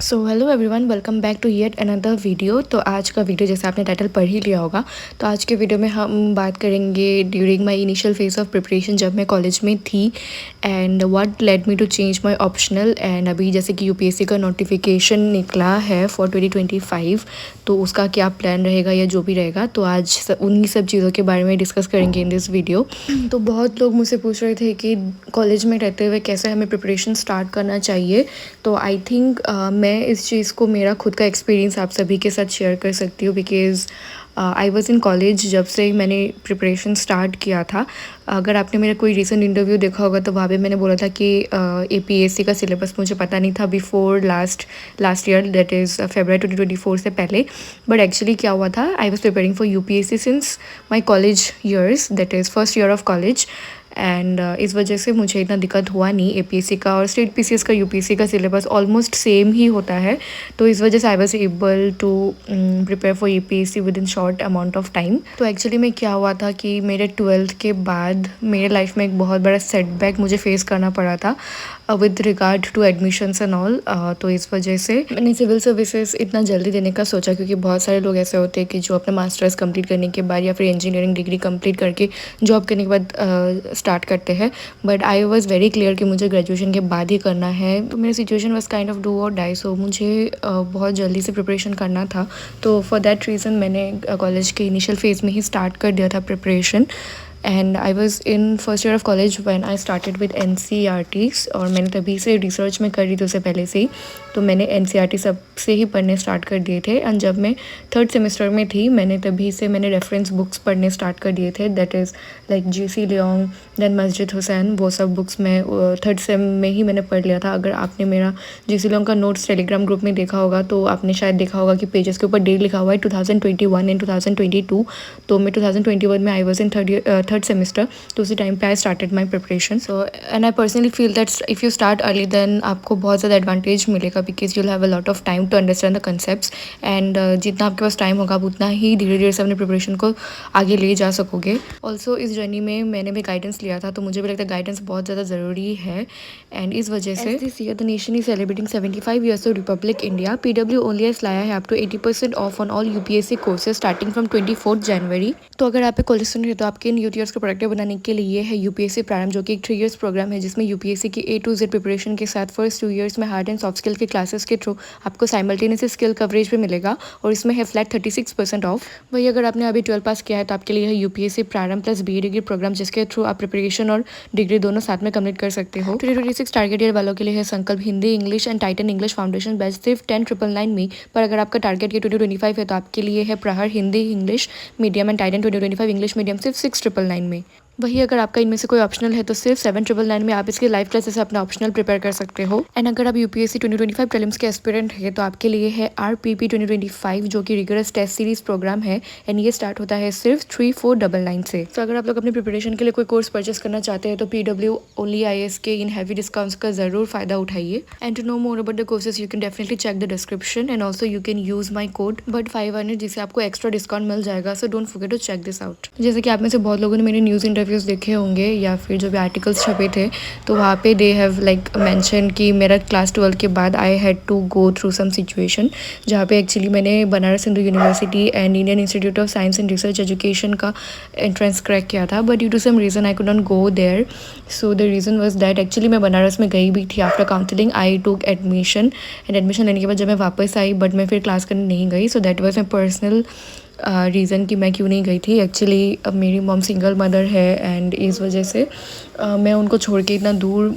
So hello everyone, welcome back to yet another video. तो आज का वीडियो जैसे आपने टाइटल पढ़ ही लिया होगा, तो आज के वीडियो में हम बात करेंगे during my initial phase of preparation जब मैं कॉलेज में थी and what led me to change my optional. And अभी जैसे कि यूपीएससी का नोटिफिकेशन निकला है फॉर 2025, तो उसका क्या प्लान रहेगा या जो भी रहेगा, तो आज उन्हीं सब चीज़ों के बारे में डिस्कस करेंगे इन दिस वीडियो। तो बहुत लोग मुझसे पूछ रहे थे कि कॉलेज में रहते हुए कैसे हमें प्रिपरेशन स्टार्ट करना चाहिए। तो आई थिंक मैं इस चीज़ को मेरा खुद का एक्सपीरियंस आप सभी के साथ शेयर कर सकती हूँ, because I was in college जब से मैंने प्रिपरेशन स्टार्ट किया था। अगर आपने मेरा कोई रिसेंट इंटरव्यू देखा होगा तो वहाँ पे मैंने बोला था कि एपीएससी का सिलेबस मुझे पता नहीं था before last year, that is फरवरी 2024 से पहले। बट एक्चुअली क्या हुआ था, I was preparing for UPSC since my college years, that is first year of college. And इस वजह से मुझे इतना दिक्कत हुआ नहीं। एपीएससी का और स्टेट पीसीएस का यूपीएससी का सिलेबस ऑलमोस्ट सेम ही होता है, तो इस वजह से I was able to prepare for UPSC within short amount of time. तो एक्चुअली में क्या हुआ था कि मेरे 12th के बाद मेरे लाइफ में एक बहुत बड़ा सेटबैक मुझे फेस करना पड़ा था with regard to admissions and all. तो इस वजह से मैंने सिविल सर्विसेज इतना जल्दी देने का सोचा, क्योंकि बहुत सारे लोग ऐसे होते हैं कि जो अपना मास्टर्स कंप्लीट करने के बाद या फिर इंजीनियरिंग डिग्री कंप्लीट करके जॉब करने के बाद स्टार्ट करते हैं। But I was very clear कि मुझे ग्रेजुएशन के बाद ही करना है। तो मेरी situation was kind of do और डाई, सो मुझे बहुत जल्दी से प्रिपरेशन करना था। तो फॉर दैट रीज़न मैंने कॉलेज के इनिशियल फेज़ में ही स्टार्ट कर दिया था preparation. And I was in first year of college when I started with NCERTs, और मैंने तभी से रिसर्च में कर रही थी उससे पहले से ही। तो मैंने एनसीईआरटी सब से ही पढ़ने स्टार्ट कर दिए थे। एंड जब मैं थर्ड सेमेस्टर में थी मैंने तभी से मैंने रेफरेंस बुक्स पढ़ने स्टार्ट कर दिए थे, that is like GC Leong, then Majid Husain. वो सब बुक्स मैं थर्ड सेम में ही मैंने पढ़ लिया था। अगर आपने मेरा जीसी लियोंग का नोट्स टेलीग्राम ग्रुप में देखा होगा तो आपने शायद देखा होगा कि पेजेस के ऊपर डेट लिखा हुआ है 2021 एंड 2022। तो मैं 2021 में I was in third semester, तो उसी टाइम पे I started my preparation. So and I personally feel that if you start early then आपको बहुत ज़्यादा एडवांटेज मिलेगा, because you'll have a lot of time to understand the concepts. And जितना आपके पास time होगा आप उतना ही धीरे धीरे से अपने प्रिपरेशन को आगे ले जा सकोगे। ऑल्सो इस जर्नी में मैंने भी गाइडेंस लिया था, तो मुझे भी लगता है गाइडेंस बहुत ज़्यादा ज़रूरी है। एंड इस वजह से this year the nation is celebrating 75 years of republic India. PW only has लाया है up to 80% off on all UPSC courses starting from 24 January. तो अगर आप एक कॉलेज स्टूडेंट है तो आपके इन यूथ ईयर्स को प्रोडक्टिव बनाने के लिए है यूपीएससी प्रारंभ, जो कि एक 3 इयर्स प्रोग्राम है जिसमें यूपीएससी की A to Z प्रिपरेशन के साथ फर्स्ट 2 इयर्स में हार्ड एंड सॉफ्ट स्किल के क्लासेस के थ्रू आपको साइमल्टेनियस स्किल कवरेज भी मिलेगा, और इसमें है फ्लैट 36% ऑफ। वही अगर आपने अभी 12 पास किया है तो आपके लिए है यूपीएससी प्रारंभ प्लस BA डिग्री प्रोग्राम, जिसके थ्रू आप प्रिपरेशन और डिग्री दोनों साथ में कंप्लीट कर सकते हो। 2026 टारगेट ईयर वालों के लिए है संकल्प Hindi English and Titan English foundation batch सिर्फ 10,999 में। पर अगर आपका टारगेट ये 2025 है तो आपके लिए है प्रहार Hindi English medium and Titan 2025 English medium सिर्फ 6,999 में। वही अगर आपका इनमें से कोई ऑप्शनल है तो सिर्फ 7,999 में आप इसके लाइव क्लासेस से अपना ऑप्शनल प्रिपेयर कर सकते हो। एंड अगर आप यूपीएससी 2025 प्रीलिम्स के एस्पिरेंट है तो आपके लिए है आरपीपी 2025, जो कि रिगरस टेस्ट सीरीज प्रोग्राम है। एंड ये स्टार्ट होता है सिर्फ 3499 से। तो अगर आप लोग अपनी प्रिपरेशन के लिए कोई कोर्स परचेस करना चाहते हैं तो पीडब्ल्यू ओनली आईएएस के इन हैवी डिस्काउंट्स का जरूर फायदा उठाइए। And to know more about the courses you can definitely check the description, and also you can use my code BUT500, जिससे आपको एक्स्ट्रा डिस्काउंट मिल जाएगा। So don't forget to check this out. जैसे कि आप में से बहुत लोगों ने मेरे न्यूज़ इंटरव्यूज़ देखे होंगे या फिर जो भी आर्टिकल्स छपे थे, तो वहाँ पे दे हैव लाइक मेंशन कि मेरा क्लास 12 के बाद I had to go through some situation, जहाँ पे एक्चुअली मैंने Banaras Hindu University and Indian Institute of Science and Research Education का एंट्रेंस क्रैक किया था, but due to some reason I could not go there. So the reason was that actually मैं बनारस में गई भी थी after counselling, I took admission, and admission लेने के बाद जब मैं वापस आई बट मैं फिर क्लास करने नहीं गई। So that was my personal reason कि मैं क्यों नहीं गई थी। एक्चुअली अब मेरी मॉम सिंगल मदर है एंड इस वजह से मैं उनको छोड़ के इतना दूर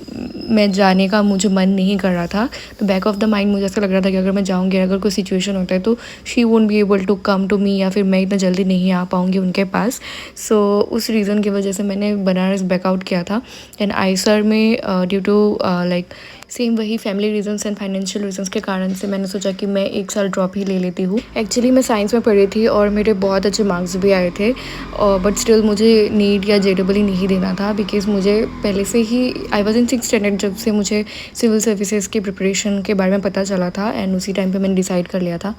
मैं जाने का मुझे मन नहीं कर रहा था। तो बैक ऑफ द माइंड मुझे ऐसा लग रहा था कि अगर मैं जाऊँगी, अगर कोई सिचुएशन होता है तो she won't be able to come to me, या फिर मैं इतना जल्दी नहीं आ पाऊँगी उनके पास। सो उस रीज़न की वजह से मैंने बनारस बैकआउट किया था। एंड आईसर में ड्यू टू लाइक सेम वही family reasons and financial reasons के कारण से मैंने सोचा कि मैं 1 साल ड्रॉप ही ले लेती हूँ। एक्चुअली मैं साइंस में पढ़ी थी और मेरे बहुत अच्छे मार्क्स भी आए थे, और बट स्टिल मुझे नीट या जेडबल नहीं देना था, बिकॉज मुझे पहले से ही आई वॉज इन 6th स्टैंडर्ड जब से मुझे सिविल सर्विसेज की प्रिपरेशन के बारे में पता चला था, एंड उसी टाइम पे मैंने डिसाइड कर लिया था।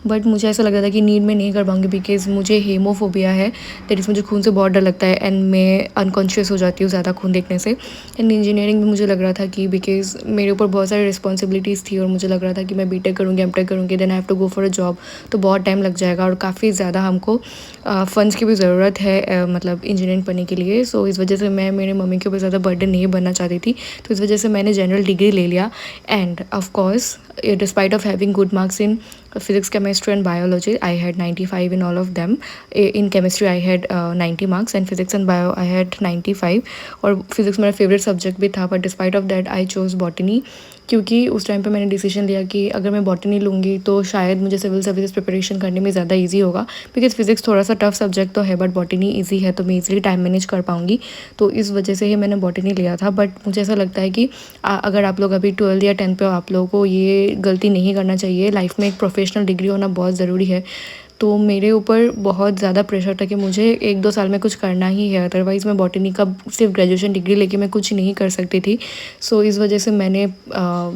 बट मुझे ऐसा लग रहा था कि नीट में नहीं कर पाऊँगी, बिकॉज मुझे हेमोफोबिया है, दैट इज़ मुझे खून से बहुत डर लगता है एंड मैं अनकॉन्शियस हो जाती हूँ ज़्यादा खून देखने से। एंड इंजीनियरिंग में मुझे लग रहा था कि बिकॉज मेरे मेरे ऊपर बहुत सारी रिस्पॉन्सिबिलिटीज़ थी और मुझे लग रहा था कि मैं बीटेक करूँगी, एमटेक करूँगी, then I have to go for a job, तो बहुत टाइम लग जाएगा और काफ़ी ज़्यादा हमको फ़ंड्स की भी ज़रूरत है मतलब इंजीनियरिंग पढ़ने के लिए। सो इस वजह से मैं मेरे मम्मी के ऊपर ज़्यादा बर्डन नहीं बनना चाहती थी, तो इस वजह से मैंने जनरल डिग्री ले लिया। End of course despite of having good marks in physics, chemistry and biology, I had 95 in all of them. In chemistry I had 90 marks and physics and bio I had 95, और physics मेरा favorite subject भी था, but despite of that I chose botany, क्योंकि उस time पे मैंने decision लिया कि अगर मैं बॉटनी लूँगी तो शायद मुझे सिविल सर्विसेज प्रिपरेशन करने में ज़्यादा इजी होगा, बिकॉज फिजिक्स थोड़ा सा टफ सब्जेक्ट तो है बट बॉटनी इजी है, तो मैं इजीली टाइम मैनेज कर पाऊँगी। तो इस वजह से ही मैंने बॉटनी लिया था। बट मुझे ऐसा लगता है कि अगर आप लोग अभी 12 या 10 पे हो, आप लोगों को ये गलती नहीं करना चाहिए। लाइफ में एक प्रोफेशनल डिग्री होना बहुत ज़रूरी है। तो मेरे ऊपर बहुत ज़्यादा प्रेशर था कि मुझे 1-2 साल में कुछ करना ही है, अदरवाइज़ मैं बॉटनी का सिर्फ ग्रेजुएशन डिग्री लेके मैं कुछ नहीं कर सकती थी। सो इस वजह से मैंने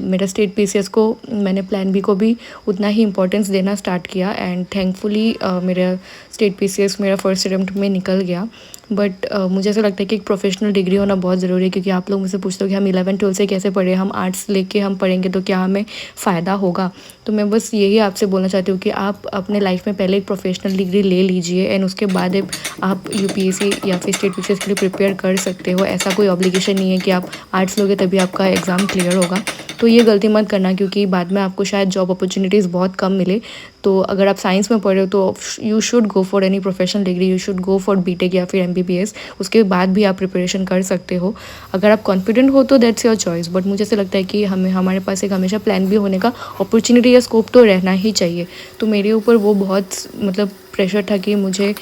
मेरा स्टेट पीसीएस को, मैंने प्लान बी को भी उतना ही इम्पोर्टेंस देना स्टार्ट किया। एंड थैंकफुली मेरा स्टेट पीसीएस मेरा फर्स्ट अटेम्प्ट में निकल गया। बट मुझे ऐसा लगता है कि एक प्रोफेशनल डिग्री होना बहुत ज़रूरी है, क्योंकि आप लोग मुझसे पूछते हो कि हम 11-12 से कैसे पढ़े, हम आर्ट्स लेके हम पढ़ेंगे तो क्या हमें फ़ायदा होगा। तो मैं बस यही आपसे बोलना चाहती हूँ कि आप अपने लाइफ में पहले एक प्रोफेशनल डिग्री ले लीजिए एंड उसके बाद आप यूपीएससी या फिर स्टेट पीसीएस के लिए प्रिपेयर कर सकते हो। ऐसा कोई ऑब्लिगेशन नहीं है कि आप आर्ट्स लोगे तभी आपका एग्ज़ाम क्लियर होगा। तो ये गलती मत करना, क्योंकि बाद में आपको शायद जॉब अपॉर्चुनिटीज़ बहुत कम मिले। तो अगर आप साइंस में पढ़ रहे हो तो you should go for any professional degree, you should go for BTech या फिर एमबीबीएस, उसके बाद भी आप प्रिपरेशन कर सकते हो। अगर आप कॉन्फिडेंट हो तो दैट्स योर चॉइस, बट मुझे ऐसा लगता है कि हमारे पास एक हमेशा प्लान भी होने का अपॉर्चुनिटी या स्कोप तो रहना ही चाहिए। तो मेरे ऊपर वो बहुत मतलब प्रेशर था कि मुझे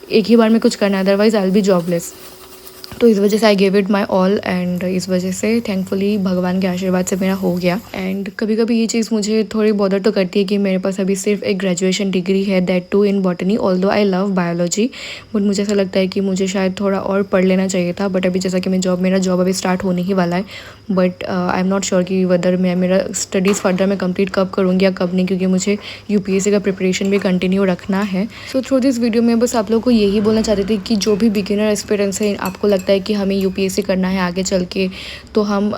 एक ही बार में कुछ करना है, otherwise I will be jobless. तो इस वजह से I gave it my all and इस वजह से थैंकफुली भगवान के आशीर्वाद से मेरा हो गया। एंड कभी कभी ये चीज़ मुझे थोड़ी बॉदर तो करती है कि मेरे पास अभी सिर्फ एक ग्रेजुएशन डिग्री है, that too in botany, although I love biology. But मुझे ऐसा लगता है कि मुझे शायद थोड़ा और पढ़ लेना चाहिए था। बट अभी जैसा कि मेरा जॉब अभी स्टार्ट होने ही वाला है, but I am not sure कि वेदर मैं मेरा स्टडीज़ फर्दर मैं कंप्लीट कब करूँगी या कब नहीं, क्योंकि मुझे यूपीएससी का प्रिपरेशन भी कंटिन्यू रखना है। सो थ्रू दिस वीडियो में बस आप लोग को यही बोलना चाहती थी कि जो भी बिगिनर एक्सपीरियंस है, आपको लगता है कि हमें यूपीएससी करना है आगे चल के, तो हम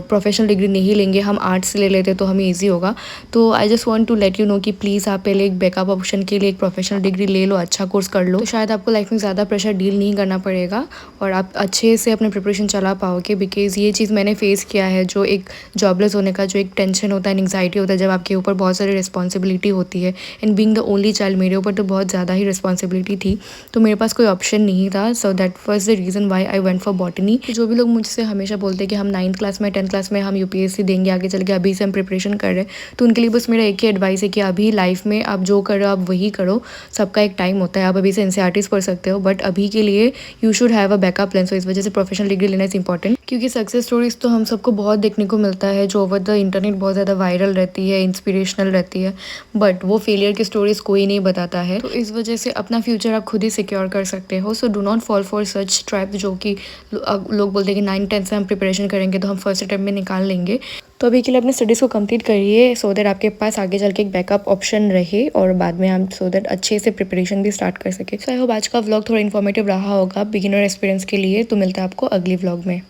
प्रोफेशनल डिग्री नहीं लेंगे, हम आर्ट्स ले लेते तो हमें ईजी होगा। तो I just want to let you know कि प्लीज़ आप पहले एक बैकअप ऑप्शन के लिए एक प्रोफेशनल डिग्री ले लो, अच्छा कोर्स कर लो, तो शायद आपको लाइफ में ज़्यादा प्रेशर डील नहीं करना पड़ेगा और आप अच्छे से अपने प्रिपरेशन चला पाओगे। बिकॉज ये चीज़ मैंने फेस किया है, जो एक जॉबलेस होने का जो एक टेंशन होता है, एंग्जाइटी होता है, जब आपके ऊपर बहुत सारी रिस्पॉन्सिबिलिटी होती है। And being the only child, मेरे ऊपर तो बहुत ज़्यादा ही रिस्पॉन्सिबिलिटी थी, तो मेरे पास कोई ऑप्शन नहीं था। So that was the reason why I went for botany. जो भी लोग मुझसे हमेशा बोलते हैं कि हम 9th क्लास में 10th क्लास में हम यूपीएससी देंगे आगे चल के, अभी से हम प्रिपरेशन कर रहे हैं, तो उनके लिए बस मेरा एक ही एडवाइस है कि अभी लाइफ में आप जो करो आप वही करो। सबका एक टाइम होता है, आप अभी से एनसीईआरटीज़ पढ़ सकते हो, बट अभी के लिए you should have a backup plan. So इस वजह से प्रोफेशनल डिग्री लेना इज इंपॉर्टेंट, क्योंकि सक्सेस स्टोरीज तो हम सबको बहुत देखने को मिलता है, जो ओवर द इंटरनेट बहुत ज़्यादा वायरल रहती है, इंस्पिरेशनल रहती है, बट वो फेलियर की स्टोरीज कोई नहीं बताता है। तो इस वजह से अपना फ्यूचर आप खुद ही सिक्योर कर सकते हो। So do not fall for such trap, जो कि लोग बोलते हैं कि 9-10 से हम प्रिपरेशन करेंगे तो हम फर्स्ट अटेम्प्ट में निकाल लेंगे। तो अभी के लिए अपने स्टडीज़ को कंप्लीट करिए, सो दैट आपके पास आगे चल के एक बैकअप ऑप्शन रहे और बाद में हम सो दैट अच्छे से प्रिपरेशन भी स्टार्ट कर सके। सो आई होप आज का व्लॉग थोड़ा इन्फॉर्मेटिव रहा होगा बिगिनर एक्सपीरियंस के लिए। तो मिलता है आपको अगली व्लॉग में।